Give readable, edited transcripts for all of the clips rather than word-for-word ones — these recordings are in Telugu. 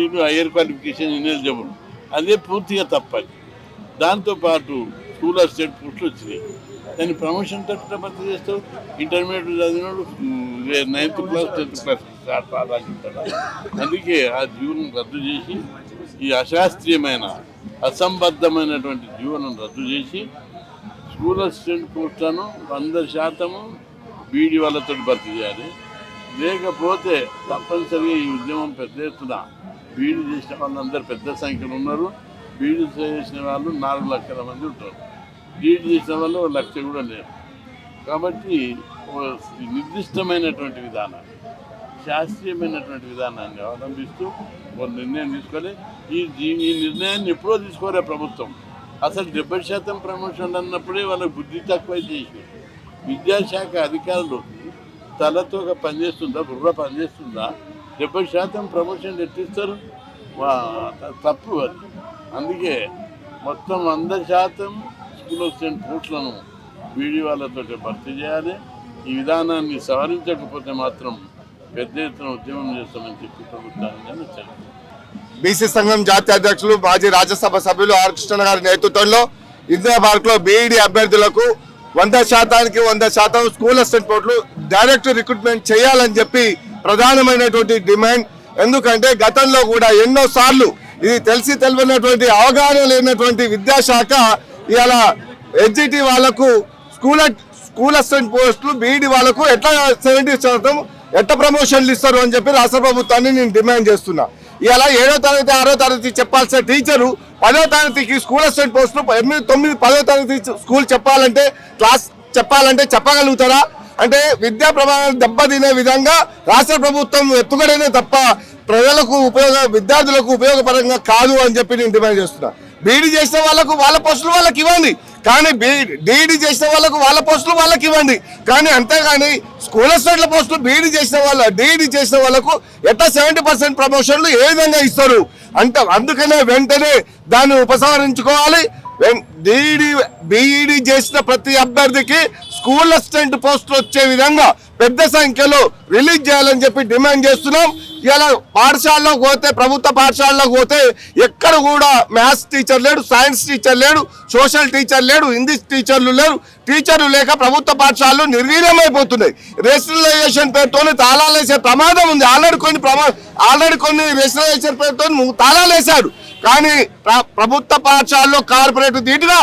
డిగ్రీలు హయ్యర్ క్వాలిఫికేషన్ ఇనెలిజిబుల్, అదే పూర్తిగా తప్పది. దాంతోపాటు స్కూల్ అసిస్టెంట్ పోస్టులు వచ్చినాయి, దాన్ని ప్రమోషన్ తట్టుగా భర్తీ చేస్తావు. ఇంటర్మీడియట్ చదివినోడు 9th class 10th class start పాఠాలు. అందుకే ఆ జీవనం రద్దు చేసి, ఈ అశాస్త్రీయమైన అసంబద్ధమైనటువంటి జీవనం రద్దు చేసి స్కూల్ అసిస్టెంట్ పోస్టులను 100% బీఈడీ వాళ్ళతో భర్తీ చేయాలి. లేకపోతే తప్పనిసరిగా ఈ ఉద్యమం పెద్ద ఎత్తున బీఈడీ చేసిన వాళ్ళందరూ పెద్ద సంఖ్యలో ఉన్నారు. బీఈడీ చేసిన వాళ్ళు 4 లక్షల మంది ఉంటారు, బీఈడీ చేసిన వాళ్ళు 1 లక్ష కూడా లేరు. కాబట్టి నిర్దిష్టమైనటువంటి విధానాన్ని, శాస్త్రీయమైనటువంటి విధానాన్ని అవలంబిస్తూ ఒక నిర్ణయం తీసుకొని ఈ నిర్ణయాన్ని ఎప్పుడో తీసుకోలే ప్రభుత్వం. అసలు 70% ప్రమోషన్లు అన్నప్పుడే వాళ్ళకి బుద్ధి తక్కువ చేసి విద్యాశాఖ అధికారులు తలతో పనిచేస్తుందా, బుర్ర పనిచేస్తుందా? 70% ప్రమోషన్ ఎట్టిస్తారు? తప్పు అది. అందుకే మొత్తం 100% స్కూల్ అసిస్టెంట్ పోస్టులను బీఈడీ వాళ్ళతో భర్తీ చేయాలి. ఈ విధానాన్ని సవరించకపోతే మాత్రం పెద్ద ఎత్తున ఉద్యమం చేస్తామని చెప్పి ప్రభుత్వాన్ని హెచ్చరించారు. బీసీ సంఘం జాతీయ అధ్యక్షులు మాజీ రాజ్యసభ సభ్యులు ఆర్ కృష్ణ గారి నేతృత్వంలో ఇందిరా పార్క్ లో బీఈడీ అభ్యర్థులకు 100% స్కూల్ అసిస్టెంట్ పోస్టులు డైరెక్ట్ రిక్రూట్మెంట్ చేయాలని చెప్పి ప్రధానమైనటువంటి డిమాండ్. ఎందుకంటే గతంలో కూడా ఎన్నో సార్లు ఇది తెలిసి తెలియనటువంటి అవగాహన లేనటువంటి విద్యాశాఖ ఇలా ఎన్జిటి వాళ్లకు స్కూల్ అసిస్టెంట్ పోస్టులు బీఈడీ వాళ్లకు ఎట్లా 70% ఎట్లా ప్రమోషన్లు ఇస్తారు అని చెప్పి రాష్ట్ర ప్రభుత్వాన్ని నేను డిమాండ్ చేస్తున్నా. ఇలా 7వ తరగతి 6వ తరగతి చెప్పాల్సిన టీచరు 10వ తరగతికి స్కూల్ అసిస్టెంట్ పోస్టులు 8, 9, 10వ తరగతి స్కూల్ చెప్పాలంటే క్లాస్ చెప్పాలంటే చెప్పగలుగుతారా? అంటే విద్యా ప్రమాణాలు దెబ్బతినే విధంగా రాష్ట్ర ప్రభుత్వం ఎత్తుగడనే తప్ప ప్రజలకు విద్యార్థులకు ఉపయోగపరంగా కాదు అని చెప్పి నేను డిమాండ్ చేస్తున్నా. బీఈడీ చేసిన వాళ్ళకు వాళ్ళ పోస్టులు వాళ్ళకి ఇవ్వండి, కానీ డీఈడీ చేసిన వాళ్ళకు వాళ్ళ పోస్టులు వాళ్ళకి ఇవ్వండి. కానీ అంతేగాని స్కూల్ అసిస్టెంట్ల పోస్టులు బీఈడీ చేసిన డీఈడీ చేసిన వాళ్ళకు ఎట్లా 70% ప్రమోషన్లు ఏ విధంగా ఇస్తారు అంటే అందుకనే వెంటనే దాన్ని ఉపసంహరించుకోవాలి. బీఈడీ చేసిన ప్రతి అభ్యర్థికి స్కూల్ అసిస్టెంట్ పోస్టులు వచ్చే విధంగా పెద్ద సంఖ్యలో రిలీజ్ చేయాలని చెప్పి డిమాండ్ చేస్తున్నాం. ఇలా పాఠశాలలోకి పోతే, ప్రభుత్వ పాఠశాలలోకి పోతే ఎక్కడ కూడా మ్యాథ్స్ టీచర్ లేడు, సైన్స్ టీచర్ లేడు, సోషల్ టీచర్ లేడు, ఇంగ్లీష్ టీచర్లు లేరు. టీచర్లు లేక ప్రభుత్వ పాఠశాలలు నిర్వీర్యమైపోతున్నాయి. రేషనలైజేషన్ పేరుతోనే తాళాలు వేసే ప్రమాదం ఉంది. ఆల్రెడీ కొన్ని రేషనలైజేషన్ పేరుతో తాళాలు వేశారు. కానీ ప్రభుత్వ పాఠశాలలో కార్పొరేట్ ధీటుగా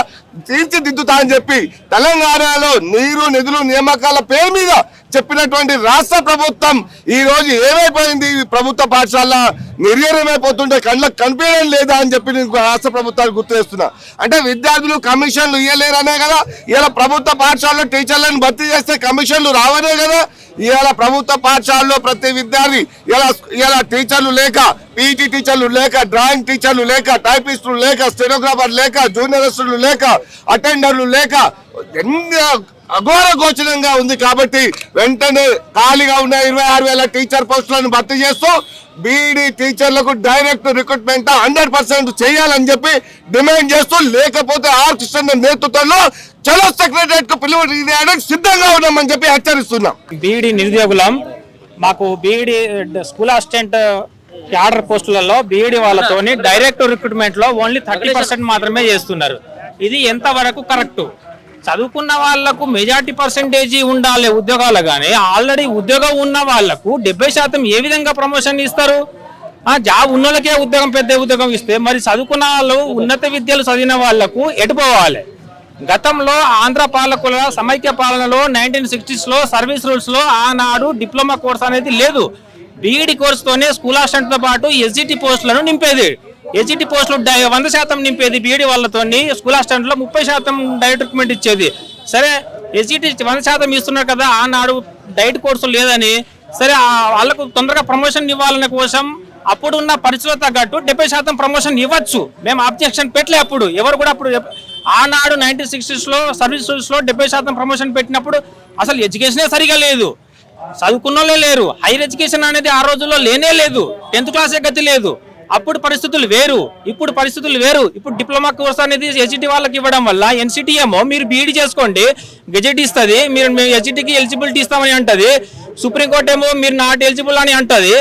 తీర్చిదిద్దుతా అని చెప్పి తెలంగాణలో నీరు నిధులు నియామకాల పేరు మీద చెప్పినటువంటి రాష్ట్ర ప్రభుత్వం ఈ రోజు ఏమైపోయింది? ప్రభుత్వ పాఠశాల నిర్వీర్యమైపోతుంటే కళ్ళకు కనిపించడం లేదా అని చెప్పి నేను రాష్ట్ర ప్రభుత్వానికి గుర్తు చేస్తున్నా. అంటే విద్యార్థులు కమిషన్లు ఇవ్వలేరనే కదా ఇలా ప్రభుత్వ పాఠశాలలో టీచర్లను భర్తీ చేస్తే కమిషన్లు రావనే కదా. ఇవాళ ప్రభుత్వ పాఠశాలలో ప్రతి విద్యార్థి ఇలా టీచర్లు లేక, పీఈటీ టీచర్లు లేక, డ్రాయింగ్ టీచర్లు లేక, టైపిస్టులు లేక, స్టెనోగ్రాఫర్ లేక, జూనియర్ అసిస్టెంట్లు లేక, అటెండర్లు లేక అఘోర గోచరంగా ఉంది. కాబట్టి వెంటనే ఖాళీగా ఉన్న 26,000 టీచర్ పోస్టులను భర్తీ చేస్తూ బీఈడీ టీచర్లకు డైరెక్ట్ రిక్రూట్మెంట్ 100% చేయాలని చెప్పి డిమాండ్ చేస్తూ, లేకపోతే ఆర్ కృష్ణ నేతృత్వంలో చలో సెక్రటరియట్ కు పిలువడానికి సిద్ధంగా ఉన్నామని చెప్పి హెచ్చరిస్తున్నాం. బీఈడీ నిరుద్యోగులం మాకు బీఈడీ స్కూల్ అసిస్టెంట్ ఆర్డర్ పోస్టులలో బీఈడీ వాళ్ళతోని డైరెక్ట్ రిక్రూట్మెంట్ లో ఓన్లీ 30% మాత్రమే చేస్తున్నారు. ఇది ఎంతవరకు కరెక్ట్? చదువుకున్న వాళ్లకు మెజార్టీ పర్సెంటేజ్ ఉండాలి ఉద్యోగాలు, కానీ ఆల్రెడీ ఉద్యోగం ఉన్న వాళ్లకు 70% ఏ విధంగా ప్రమోషన్ ఇస్తారు? జాబ్ ఉన్న వాళ్ళకే ఉద్యోగం, పెద్ద ఉద్యోగం ఇస్తే మరి చదువుకున్న వాళ్ళు, ఉన్నత విద్యలు చదివిన వాళ్లకు ఎటుపోవాలి? గతంలో ఆంధ్ర పాలకుల సమైక్య పాలనలో 1960s లో సర్వీస్ రూల్స్ లో ఆనాడు డిప్లొమా కోర్స్ అనేది లేదు. బీఈడీ కోర్సుతోనే స్కూల్ అసిస్టెంట్ తో పాటు ఎస్జిటి పోస్టులను నింపేది. ఎస్జిటి పోస్టులు 100% నింపేది బీఈడీ వాళ్ళతో. స్కూల్ అసిస్టెంట్ లో 30% డైరెక్ట్ రిక్రూట్మెంట్ ఇచ్చేది. సరే ఎస్జిటి 100% ఇస్తున్నారు కదా, ఆనాడు డైరెక్ట్ కోర్సు లేదని సరే వాళ్ళకు తొందరగా ప్రమోషన్ ఇవ్వాలనే కోసం అప్పుడున్న పరిస్థితులకు తగ్గట్టు 70% ప్రమోషన్ ఇవ్వచ్చు. మేము అబ్జెక్షన్ పెట్టలే. అప్పుడు ఎవరు కూడా అప్పుడు ఆనాడు 1960s లో సర్వీస్ రూల్స్ లో 70% ప్రమోషన్ పెట్టినప్పుడు అసలు ఎడ్యుకేషనే సరిగా లేదు, చదువుకున్నోళ్ళే లేరు, హైయర్ ఎడ్యుకేషన్ అనేది ఆ రోజుల్లో లేనే లేదు, 10th క్లాసే గతి లేదు. అప్పుడు పరిస్థితులు వేరు, ఇప్పుడు పరిస్థితులు వేరు. ఇప్పుడు డిప్లొమా కోర్స్ అనేది ఎస్జిటి వాళ్ళకి ఇవ్వడం వల్ల ఎన్సిటి ఏమో మీరు బీఈడీ చేసుకోండి గెజెట్ ఇస్తుంది, మీరు ఎస్జిటికి ఎలిజిబిలిటీ ఇస్తామని అంటది. సుప్రీంకోర్టు ఏమో మీరు నాట్ ఎలిజిబుల్ అని అంటది.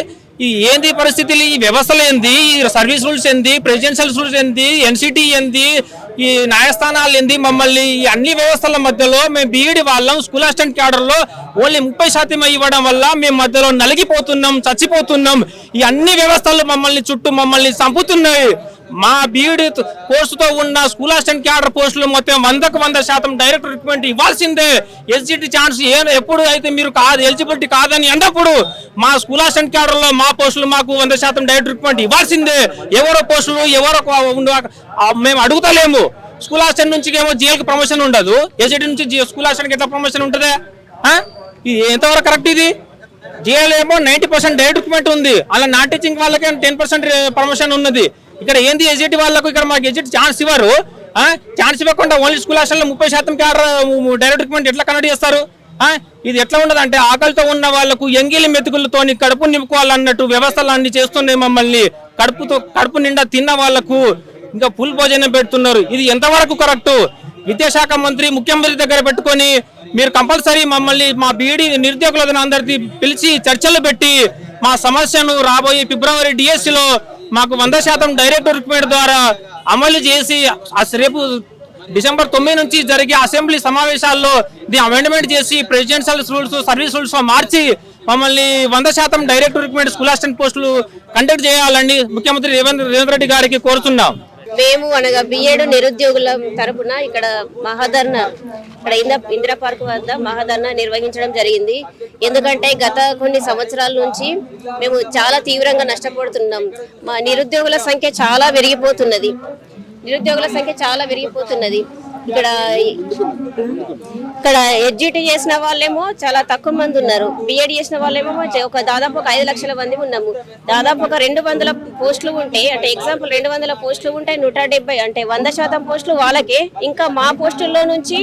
ఈ ఏంది పరిస్థితులు, ఈ వ్యవస్థలు ఏంది, ఈ సర్వీస్ రూల్స్ ఏంది, ప్రెసిడెన్షియల్ రూల్స్ ఏంది, ఎన్సిటీ ఏంది, ఈ న్యాయస్థానాలు ఏంది, మమ్మల్ని ఈ అన్ని వ్యవస్థల మధ్యలో మేము బీఈడి వాళ్ళం స్కూల్ అసిస్టెంట్ క్యాడర్లో ఓన్లీ 30% ఇవ్వడం వల్ల మేము మధ్యలో నలిగిపోతున్నాం, చచ్చిపోతున్నాం. ఈ అన్ని వ్యవస్థలు మమ్మల్ని చంపుతున్నాయి. మా బీఈడి కోర్సుతో ఉన్న స్కూల్ అసిస్టెంట్ క్యాడర్ పోస్టులు మొత్తం 100% డైరెక్ట్ రిక్రూట్మెంట్ ఇవ్వాల్సిందే. ఎస్జిటి ఛాన్స్ ఎప్పుడు అయితే మీరు ఎలిజిబిలిటీ కాదని అన్నప్పుడు మా స్కూల్ అసిస్టెంట్ క్యాడర్లో మా పోస్టులు మాకు 100% డైరెక్ట్ రిక్రూట్మెంట్ ఇవ్వాల్సిందే. ఎవరో పోస్టులు మేము అడుగుతలేము. స్కూల్ అసిస్టెంట్ నుంచి ఏమో జిఎల్కి ప్రమోషన్ ఉండదు, ఎస్జిటి నుంచి స్కూల్ అసిస్టెంట్కి ఎట్లా ప్రమోషన్ ఉంటుందా? ఇది ఎంతవరకు కరెక్ట్? ఇది జిఎల్ ఏమో 90% డైరెక్ట్ రిక్రూట్మెంట్ ఉంది, అలా నాన్ టీచింగ్ వాళ్ళకి 10% ప్రమోషన్ ఉన్నది. ఇక్కడ ఏంది ఎస్జిటి వాళ్ళకు ఇక్కడ మాకు ఎస్జిటి ఛాన్స్ ఇవ్వరు. ఛాన్స్ ఇవ్వకుండా ఓన్లీ స్కూల్ హాస్టల్లో 30% డైరెక్ట్ రిక్రూట్మెంట్ ఎట్లా కనెక్ట్ చేస్తారు? ఇది ఎట్లా ఉండదు అంటే ఆకలితో ఉన్న వాళ్ళకు ఎంగిలి మెతుకులతోని కడుపు నింపుకోవాలన్నట్టు వ్యవస్థలు అన్ని చేస్తున్నాయి. మమ్మల్ని కడుపు నిండా తిన్న వాళ్ళకు ఇంకా ఫుల్ భోజనం పెడుతున్నారు. ఇది ఎంతవరకు కరెక్ట్? విద్యాశాఖ మంత్రి ముఖ్యమంత్రి దగ్గర పెట్టుకొని మీరు కంపల్సరీ మమ్మల్ని మా బీఈడి నిరుద్యోగులను అందరికీ పిలిచి చర్చలు పెట్టి మా సమస్యను రాబోయే ఫిబ్రవరి డిఎస్సిలో మాకు 100% డైరెక్ట్ రిక్రూట్మెంట్ ద్వారా అమలు చేసి రేపు డిసెంబర్ 9 నుంచి జరిగే అసెంబ్లీ సమావేశాల్లో దీన్ని అమెండ్మెంట్ చేసి ప్రెసిడెన్షియల్ రూల్స్ సర్వీస్ రూల్స్ మార్చి మమ్మల్ని 100% డైరెక్ట్ రిక్రూట్మెంట్ స్కూల్ అసిస్టెంట్ పోస్టులు కండక్ట్ చేయాలని ముఖ్యమంత్రి రేవంత్ రెడ్డి గారికి కోరుతున్నాం. మేము అనగా బిఎడ్ నిరుద్యోగుల తరపున ఇక్కడ మహాధర్నా ఇక్కడ ఇందిరా పార్క్ వద్ద మహాధర్నా నిర్వహించడం జరిగింది. ఎందుకంటే గత కొన్ని సంవత్సరాల నుంచి మేము చాలా తీవ్రంగా నష్టపోతున్నాం. మా నిరుద్యోగుల సంఖ్య చాలా పెరిగిపోతున్నది. ఇక్కడ ఎడ్జిటి చేసిన వాళ్ళేమో చాలా తక్కువ మంది ఉన్నారు. బిఎడ్ చేసిన వాళ్ళేమో దాదాపు 5 లక్షల మంది ఉన్నాము. దాదాపు 200 పోస్టులు ఉంటే అంటే ఎగ్జాంపుల్ 200 పోస్టులు ఉంటే 170 అంటే 100% పోస్టులు వాళ్ళకే. ఇంకా మా పోస్టుల్లో నుంచి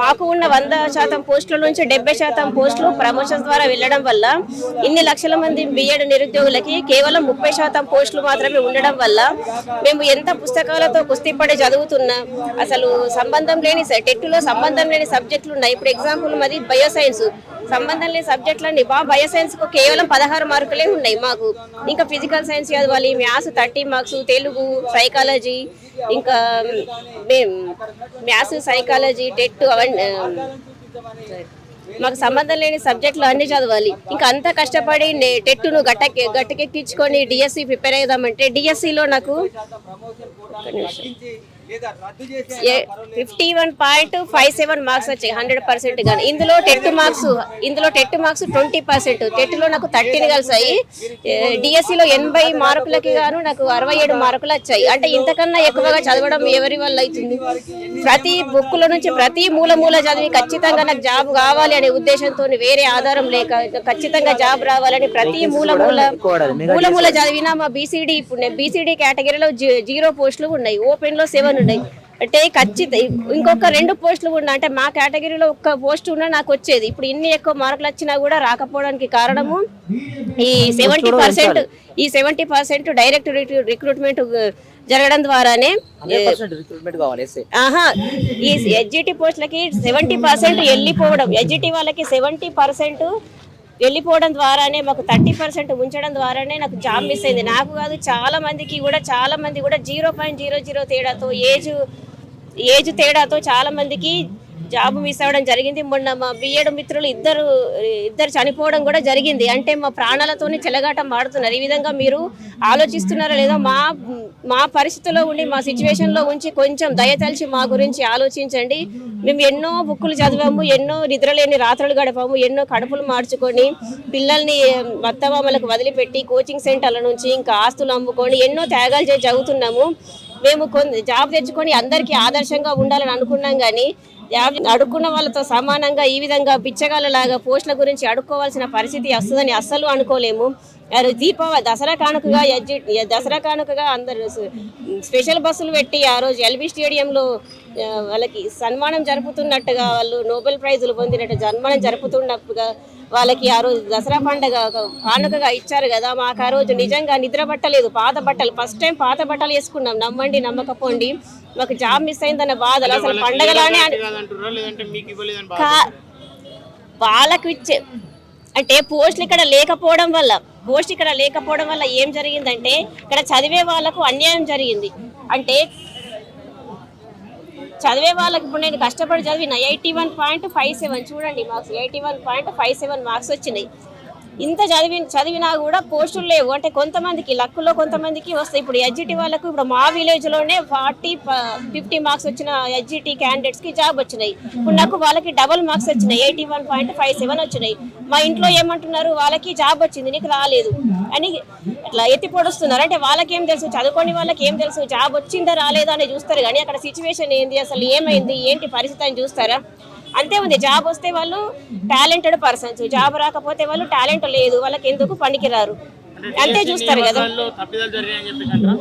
మాకు ఉన్న 100% పోస్టుల నుంచి 70% పోస్టులు ప్రమోషన్స్ ద్వారా వెళ్ళడం వల్ల ఇన్ని లక్షల మంది బిఎడ్ నిరుద్యోగులకి కేవలం 30% పోస్టులు మాత్రమే ఉండడం వల్ల మేము ఎంత పుస్తకాలతో కుస్తీపడి చదువుతున్నా అసలు సంబంధం లేని టెట్లో సంబంధం లేని సబ్జెక్టులు ఉన్నాయి. ఇప్పుడు ఎగ్జాంపుల్ మాది బయోసైన్స్, సంబంధం లేని సబ్జెక్టులన్నీ బయోసైన్స్ కు కేవలం 16 మార్కులే ఉన్నాయి మాకు. ఇంకా ఫిజికల్ సైన్స్ చదవాలి, మ్యాథ్స్ 30 మార్క్స్, తెలుగు, సైకాలజీ, ఇంకా మ్యాథ్స్, సైకాలజీ, టెట్ అవన్నీ మాకు సంబంధం లేని సబ్జెక్టులు అన్ని చదవాలి. ఇంకా అంత కష్టపడి టెట్ను గట్టకెక్కించుకొని డిఎస్సి ప్రిపేర్ అవుదామంటే డిఎస్సిలో నాకు 51.57 మార్క్స్ వచ్చాయి 100% గానీ. ఇందులో టెట్ మార్క్స్ 20%, టెట్లో నాకు 13 కలిసాయి. డిఎస్సిలో 80 మార్కులకి గాను నాకు 67 మార్కులు వచ్చాయి. అంటే ఇంతకన్నా ఎక్కువగా చదవడం ఎవరి వల్ల అవుతుంది? ప్రతి బుక్లో నుంచి ప్రతి మూల చదివి ఖచ్చితంగా నాకు జాబ్ కావాలి అనే ఉద్దేశంతో వేరే ఆధారం లేక ఖచ్చితంగా జాబ్ రావాలని ప్రతి మూల చదివినా మా బీసీడీ ఇప్పుడు నేను బీసీడీ కేటగిరీలో 0 పోస్టులు ఉన్నాయి, ఓపెన్ లో 7 ఉన్నాయి. అంటే ఖచ్చితంగా ఇంకొక 2 పోస్టులు ఉన్నా అంటే మా కేటగిరీలో 1 పోస్ట్ ఉన్నా నాకు వచ్చేది. ఇప్పుడు ఇన్ని ఎక్కువ మార్కులు వచ్చినా కూడా రాకపోవడానికి కారణము ఈ 70% డైరెక్ట్ రిక్రూట్మెంట్ జరగడం ద్వారానే. ఈ ఎస్జిటి పోస్టులకి 70% వెళ్ళిపోవడం, ఎస్జిటి వాళ్ళకి 70% వెళ్ళిపోవడం ద్వారానే మాకు 30% ఉంచడం ద్వారానే నాకు జాబ్ మిస్ అయింది. నాకు కాదు చాలా మంది కూడా 0.00 తేడాతో ఏజ్ తేడాతో చాలా మందికి జాబ్ మిస్ అవ్వడం జరిగింది. మొన్న మా బిఎడ్ మిత్రులు ఇద్దరు చనిపోవడం కూడా జరిగింది. అంటే మా ప్రాణాలతోని చెలగాటం ఆడుతున్నారు. ఈ విధంగా మీరు ఆలోచిస్తున్నారా లేదా? మా పరిస్థితుల్లో ఉండి మా సిచ్యువేషన్లో ఉంచి కొంచెం దయతలిచి మా గురించి ఆలోచించండి. మేము ఎన్నో బుక్కులు చదివాము, ఎన్నో నిద్రలేని రాత్రులు గడిపాము, ఎన్నో కడుపులు మార్చుకొని పిల్లల్ని అత్తమామలకు వదిలిపెట్టి కోచింగ్ సెంటర్ల నుంచి ఇంకా ఆస్తులు అమ్ముకొని ఎన్నో త్యాగాలు చేసి చదువుతున్నాము. మేము జాబ్ తెచ్చుకొని అందరికీ ఆదర్శంగా ఉండాలని అనుకున్నాం. కానీ అడుక్కున్న వాళ్ళతో సమానంగా ఈ విధంగా బిచ్చగాళ్ళలాగా పోస్టుల గురించి అడుక్కోవాల్సిన పరిస్థితి వస్తుందని అస్సలు అనుకోలేము. దసరా కానుకగా అందరు స్పెషల్ బస్సులు పెట్టి ఆ రోజు ఎల్బీ స్టేడియంలో వాళ్ళకి సన్మానం జరుపుతున్నట్టుగా, వాళ్ళు నోబెల్ ప్రైజులు పొందినట్టు సన్మానం జరుపుతున్నట్టుగా వాళ్ళకి ఆ రోజు దసరా పండుగ కానుకగా ఇచ్చారు కదా. మాకు ఆ రోజు నిజంగా నిద్ర పట్టలేదు. పాత బట్టలు ఫస్ట్ టైం పాత బట్టలు వేసుకున్నాం. నమ్మండి నమ్మకపోండి, మాకు జాబ్ మిస్ అయిందన్న బాధలు అసలు పండగలానే వాళ్ళకు ఇచ్చే అంటే పోస్టులు ఇక్కడ లేకపోవడం వల్ల ఏం జరిగిందంటే ఇక్కడ చదివే వాళ్ళకు అన్యాయం జరిగింది. అంటే చదివే వాళ్ళకి ఇప్పుడు నేను కష్టపడి చదివిన 81.57 చూడండి మార్క్స్, 81.57 మార్క్స్ వచ్చినాయి. ఇంత చదివినా కూడా పోస్టులు లేవు. అంటే కొంతమందికి లక్కులో కొంతమందికి వస్తాయి. ఇప్పుడు ఎస్జిటి వాళ్ళకు ఇప్పుడు మా విలేజ్లోనే 40-50 మార్క్స్ వచ్చిన ఎస్జిటి క్యాండిడేట్స్కి జాబ్ వచ్చినాయి. ఇప్పుడు నాకు వాళ్ళకి డబుల్ మార్క్స్ వచ్చినాయి, 81.57 వచ్చినాయి. మా ఇంట్లో ఏమంటున్నారు, వాళ్ళకి జాబ్ వచ్చింది నీకు రాలేదు అని అట్లా ఎత్తి పొడుస్తున్నారు. అంటే వాళ్ళకేం తెలుసు, చదువుకోని వాళ్ళకి ఏం తెలుసు, జాబ్ వచ్చిందా రాలేదా అని చూస్తారు. కానీ అక్కడ సిచ్యువేషన్ ఏంది, అసలు ఏమైంది, ఏంటి పరిస్థితి అని చూస్తారా? అంతే ఉంది. జాబ్ వస్తే వాళ్ళు టాలెంటెడ్ పర్సన్స్, జాబ్ రాకపోతే వాళ్ళు టాలెంట్ లేదు, వాళ్ళకి ఎందుకు పనికిరారు అంతే చూస్తారు కదా.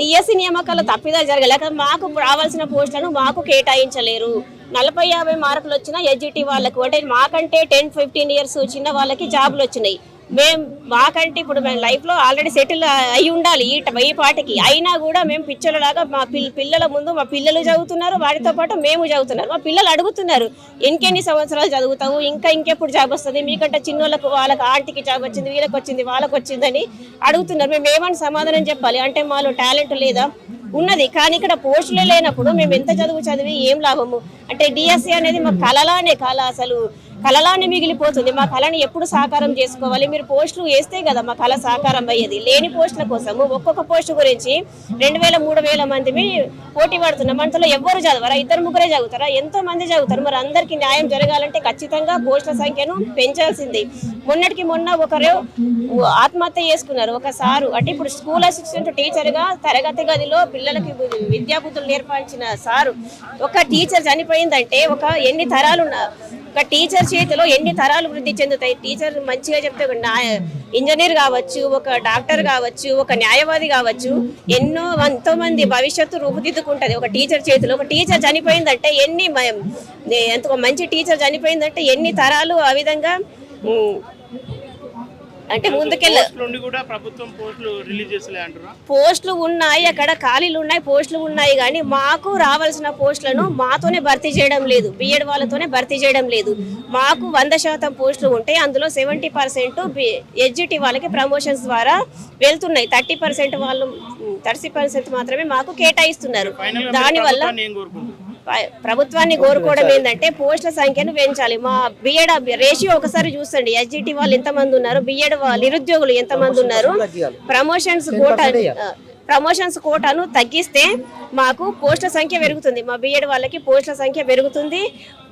డిఎస్సి నియామకాల్లో తప్పిదాలు జరగలేక మాకు రావాల్సిన పోస్టులను మాకు కేటాయించలేరు. 40-50 మార్కులు వచ్చిన ఎస్జిటి వాళ్ళకు, అంటే మాకంటే 10-15 ఇయర్స్ చిన్న వాళ్ళకి జాబులు వచ్చినాయి. మాకంటే ఇప్పుడు మేము లైఫ్లో ఆల్రెడీ సెటిల్ అయి ఉండాలి ఈ పాటికి, అయినా కూడా మేము పిచ్చలలాగా మా పిల్లల ముందు మా పిల్లలు చదువుతున్నారు, వాటితో పాటు మేము చదువుతున్నారు. మా పిల్లలు అడుగుతున్నారు ఇంకెన్ని సంవత్సరాలు చదువుతావు, ఇంకెప్పుడు జాబ్ వస్తుంది, మీకంటే చిన్నోళ్ళకు వాళ్ళకి ఆంటీకి జాబ్ వచ్చింది, వీళ్ళకి వచ్చింది, వాళ్ళకి వచ్చిందని అడుగుతున్నారు. మేము ఏమని సమాధానం చెప్పాలి? అంటే మాలో టాలెంట్ లేదా? ఉన్నది, కానీ ఇక్కడ పోస్టులే లేనప్పుడు మేము ఎంత చదివి ఏం లాభము? అంటే డిఎస్సి అనేది మా అసలు కళలానే మిగిలిపోతుంది. మా కళని ఎప్పుడు సాకారం చేసుకోవాలి? మీరు పోస్టులు వేస్తే కదా మా కళ సాకారం అయ్యేది. లేని పోస్టుల కోసము ఒక్కొక్క పోస్టు గురించి 2000-3000 మంది పోటీ పడుతున్నాం. మనతో ఎవరు చదవరా? 2-3 చదువుతారా? ఎంతో మంది చదువుతారు. మరి అందరికీ న్యాయం జరగాలంటే ఖచ్చితంగా పోస్టుల సంఖ్యను పెంచాల్సింది. మొన్నటికి మొన్న ఒకరు ఆత్మహత్య చేసుకున్నారు, ఒక సారు. అంటే ఇప్పుడు స్కూల్ అసిస్టెంట్ టీచర్గా తరగతి గదిలో పిల్లలకి విద్యాబుద్ధులు నేర్పించిన సారు, ఒక టీచర్ చనిపోయిందంటే ఎన్ని తరాలు ఒక టీచర్ చేతిలో ఎన్ని తరాలు వృద్ధి చెందుతాయి? టీచర్ మంచిగా చెప్తే ఒక ఇంజనీర్ కావచ్చు, ఒక డాక్టర్ కావచ్చు, ఒక న్యాయవాది కావచ్చు, ఎంతో మంది భవిష్యత్తు రూపుదిద్దుకుంటది ఒక టీచర్ చేతిలో. ఒక టీచర్ చనిపోయిందంటే ఎంత మంచి టీచర్ చనిపోయిందంటే ఎన్ని తరాలు ఆ విధంగా అంటే ముందుకెళ్ళ పోస్టులు ఉన్నాయి, అక్కడ ఖాళీలు ఉన్నాయి, పోస్టులు ఉన్నాయి. కానీ మాకు రావాల్సిన పోస్టులను మాతోనే భర్తీ చేయడం లేదు, బిఎడ్ వాళ్ళతోనే భర్తీ చేయడం లేదు. మాకు 100% పోస్టులు ఉంటాయి, అందులో 70% ఎస్జిటి వాళ్ళకి ప్రమోషన్స్ ద్వారా వెళ్తున్నాయి. 30% మాత్రమే మాకు కేటాయిస్తున్నారు. దానివల్ల ప్రభుత్వాన్ని కోరుకోవడం ఏంటంటే పోస్టుల సంఖ్యను పెంచాలి. మా బిఎడ్ రేషియో ఒకసారి చూసండి, ఎస్జిటి వాళ్ళు ఎంతమంది ఉన్నారు, బిఎడ్ నిరుద్యోగులు ఎంతమంది ఉన్నారు. ప్రమోషన్స్ కోటాను తగ్గిస్తే మాకు పోస్టుల సంఖ్య పెరుగుతుంది, మా బిఎడ్ వాళ్ళకి పోస్టుల సంఖ్య పెరుగుతుంది,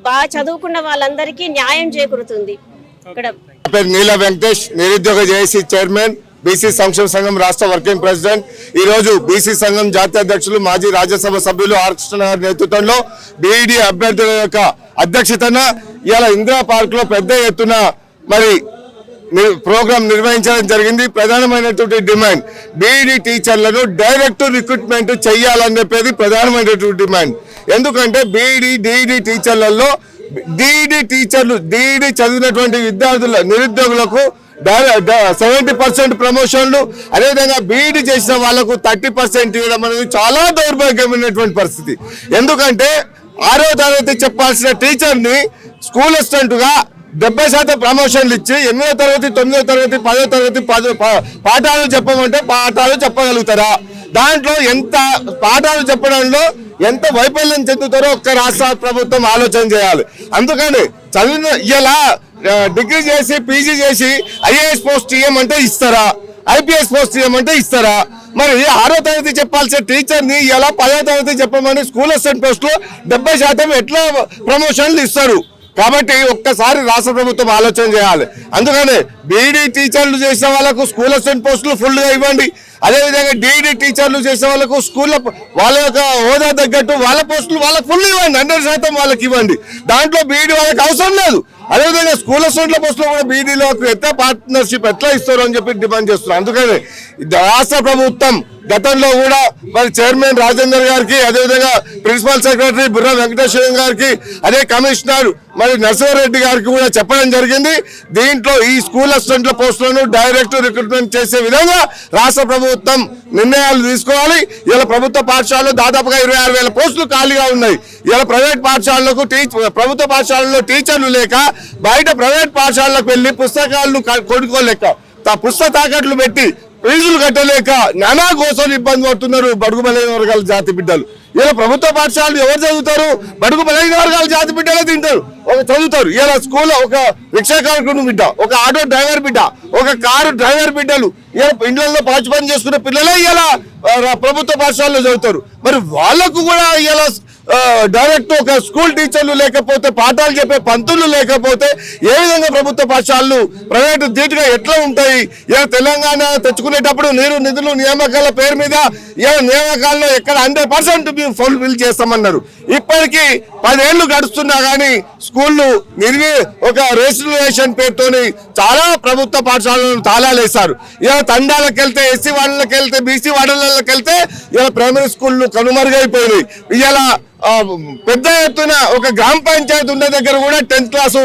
బాగా చదువుకున్న వాళ్ళందరికీ న్యాయం చేకూరుతుంది. ఇక్కడ నీల వెంకటేష్, నిరుద్యోగ జేఏసీ చైర్మన్, బీసీ సంక్షేమ సంఘం రాష్ట్ర వర్కింగ్ ప్రెసిడెంట్. ఈ రోజు బీసీ సంఘం జాతీయ అధ్యక్షులు మాజీ రాజ్యసభ సభ్యులు ఆర్ కృష్ణ గారి నేతృత్వంలో బీఈడీ అభ్యర్థుల యొక్క అధ్యక్షతన ఇవాళ ఇందిరా పార్క్ లో పెద్ద ఎత్తున మరి ప్రోగ్రాం నిర్వహించడం జరిగింది. ప్రధానమైనటువంటి డిమాండ్ బీఈడీ టీచర్లను డైరెక్ట్ రిక్రూట్మెంట్ చేయాలని చెప్పేది ప్రధానమైనటువంటి డిమాండ్. ఎందుకంటే బీఈడీ డిఈడీ టీచర్లలో డిఈడీ చదివినటువంటి విద్యార్థుల నిరుద్యోగులకు 70% ప్రమోషన్లు, అదేవిధంగా బీఈడీ చేసిన వాళ్లకు 30% ఇవ్వడం అనేది చాలా దౌర్భాగ్యమైనటువంటి పరిస్థితి. ఎందుకంటే 6వ తరగతి చెప్పాల్సిన టీచర్ని స్కూల్ అసిస్టెంట్ గా 70% ప్రమోషన్లు ఇచ్చి 8వ తరగతి, 9వ తరగతి, 10వ తరగతి పాఠాలు చెప్పమంటే పాఠాలు చెప్పగలుగుతారా? దాంట్లో ఎంత పాఠాలు చెప్పడంలో ఎంత వైఫల్యం చెందుతారో ఒక్క రాష్ట్ర ప్రభుత్వం ఆలోచన చేయాలి. అందుకని చదివిన ఇలా డిగ్రీ చేసి పీజీ చేసి ఐఏఎస్ పోస్ట్ ఇవ్వమంటే ఇస్తారా? ఐపీఎస్ పోస్ట్ ఇవ్వమంటే ఇస్తారా? మరి 6వ తరగతి చెప్పాల్సిన టీచర్ని ఇలా 10వ తరగతి చెప్పమని స్కూల్ అసిస్టెంట్ పోస్టులో 70% ఎట్లా ప్రమోషన్లు ఇస్తారు? కాబట్టి ఒక్కసారి రాష్ట్ర ప్రభుత్వం ఆలోచన చేయాలి. అందుకని బీఈడీ టీచర్లు చేసిన వాళ్ళకు స్కూల్ అసిస్టెంట్ పోస్టులు ఫుల్గా ఇవ్వండి. అదేవిధంగా డిఈడీ టీచర్లు చేసే వాళ్ళకు స్కూల్లో వాళ్ళ యొక్క హోదా తగ్గట్టు వాళ్ళ పోస్టులు వాళ్ళకి ఫుల్ ఇవ్వండి, 100% వాళ్ళకి ఇవ్వండి. దాంట్లో బీఈడీ వాళ్ళకి అవసరం లేదు. అదేవిధంగా స్కూల్ అసిస్టెంట్ల పోస్టులో కూడా బీఈడీలో ఎట్లా పార్ట్నర్షిప్ ఎట్లా ఇస్తారు అని చెప్పి డిమాండ్ చేస్తున్నారు. అందుకని రాష్ట్ర ప్రభుత్వం గతంలో కూడా మరి చైర్మన్ రాజేందర్ గారికి, అదేవిధంగా ప్రిన్సిపల్ సెక్రటరీ బుర్ర వెంకటేశ్వర గారికి, అదే కమిషనర్ మరి నరసింహారెడ్డి గారికి కూడా చెప్పడం జరిగింది. దీంట్లో ఈ స్కూల్ అసిస్టెంట్ల పోస్టులను డైరెక్ట్ రిక్రూట్మెంట్ చేసే విధంగా రాష్ట్ర ప్రభుత్వం నిర్ణయాలు తీసుకోవాలి. ఇలా ప్రభుత్వ పాఠశాలలో దాదాపుగా 26,000 పోస్టులు ఖాళీగా ఉన్నాయి. ఇలా ప్రైవేట్ పాఠశాలలకు ప్రభుత్వ పాఠశాలలో టీచర్లు లేక బయట ప్రైవేట్ పాఠశాలకు వెళ్లి పుస్తకాలను కొనుక్కోలేక పుస్తక తాకట్లు పెట్టి ఫీజులు కట్టలేక నానా కోసం ఇబ్బంది పడుతున్నారు బడుగు బలైన వర్గాల జాతి బిడ్డలు. ఇలా ప్రభుత్వ పాఠశాలలు ఎవరు చదువుతారు? బడుగు బలైన వర్గాల జాతి బిడ్డలే తింటారు, చదువుతారు. ఇలా స్కూల్లో ఒక రిక్షా కార్మికుడు బిడ్డ, ఒక ఆటో డ్రైవర్ బిడ్డ, ఒక కారు డ్రైవర్ బిడ్డలు, ఇలా ఇండ్లలో పాచి పని చేసుకునే పిల్లలే ఇలా ప్రభుత్వ పాఠశాలలో చదువుతారు. మరి వాళ్ళకు కూడా ఇలా డైరెక్ట్ ఒక స్కూల్ టీచర్లు లేకపోతే, పాఠాలు చెప్పే పంతులు లేకపోతే ఏ విధంగా ప్రభుత్వ పాఠశాలలు ప్రైవేటు ధీటుగా ఎట్లా ఉంటాయి? ఇలా తెలంగాణ తెచ్చుకునేటప్పుడు నిధులు నియామకాల పేరు మీద ఇలా నియామకాల్లో ఎక్కడ 100% ఫుల్ఫిల్ చేస్తామన్నారు. ఇప్పటికీ 10 ఏళ్లు గడుస్తున్నా కానీ స్కూళ్ళు ఒక రిజిస్ట్రేషన్ పేరుతోని చాలా ప్రభుత్వ పాఠశాలను తాళాలేశారు. ఇలా తండాలకు వెళ్తే, ఎస్సీ వార్డులకు వెళ్తే, బీసీ వార్డులకు వెళ్తే ఇలా ప్రైమరీ స్కూళ్ళు కనుమరుగైపోయినాయి. ఇలా పెద్ద ఎత్తున ఒక గ్రామ పంచాయతీ ఉన్న దగ్గర కూడా 10th క్లాసు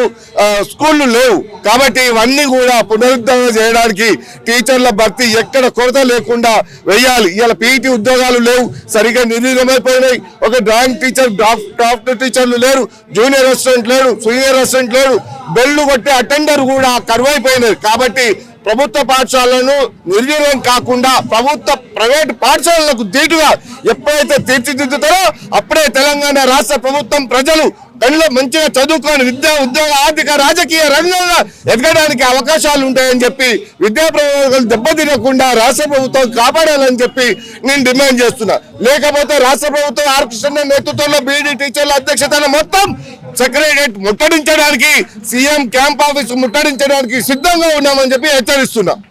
స్కూళ్ళు లేవు. కాబట్టి ఇవన్నీ కూడా పునరుద్ధరణ చేయడానికి టీచర్ల భర్తీ ఎక్కడ కొరత లేకుండా వేయాలి. ఇలా పీఈటీ ఉద్యోగాలు లేవు, సరిగ్గా నిర్వీర్యమైపోయినాయి. ఒక డ్రాయింగ్ టీచర్, క్రాఫ్ట్ టీచర్లు లేరు, జూనియర్ అసిస్టెంట్ లేరు, సీనియర్ అసిస్టెంట్ లేరు, బెల్లు కొట్టే అటెండర్ కూడా కరువైపోయినాయి. కాబట్టి ప్రభుత్వ పాఠశాలను నిర్వీర్యం కాకుండా ప్రైవేట్ పాఠశాలలకు ధీటుగా ఎప్పుడైతే తీర్చిదిద్దుతారో అప్పుడే తెలంగాణ రాష్ట్ర ప్రభుత్వం ప్రజలు దానిలో మంచిగా చదువుకొని విద్యా, ఉద్యోగ, ఆర్థిక, రాజకీయ రంగంలో ఎదగడానికి అవకాశాలు ఉంటాయని చెప్పి విద్యా ప్రయోగాలు దెబ్బతినకుండా రాష్ట్ర ప్రభుత్వం కాపాడాలని చెప్పి నేను డిమాండ్ చేస్తున్నా. లేకపోతే రాష్ట్ర ప్రభుత్వం ఆర్ కృష్ణ నేతృత్వంలో బీఈడీ టీచర్ల అధ్యక్షతన మొత్తం సెక్రటరియట్ ముట్టడించడానికి, సీఎం క్యాంప్ ఆఫీస్ ముట్టడించడానికి సిద్ధంగా ఉన్నామని చెప్పి హెచ్చరిస్తున్నా.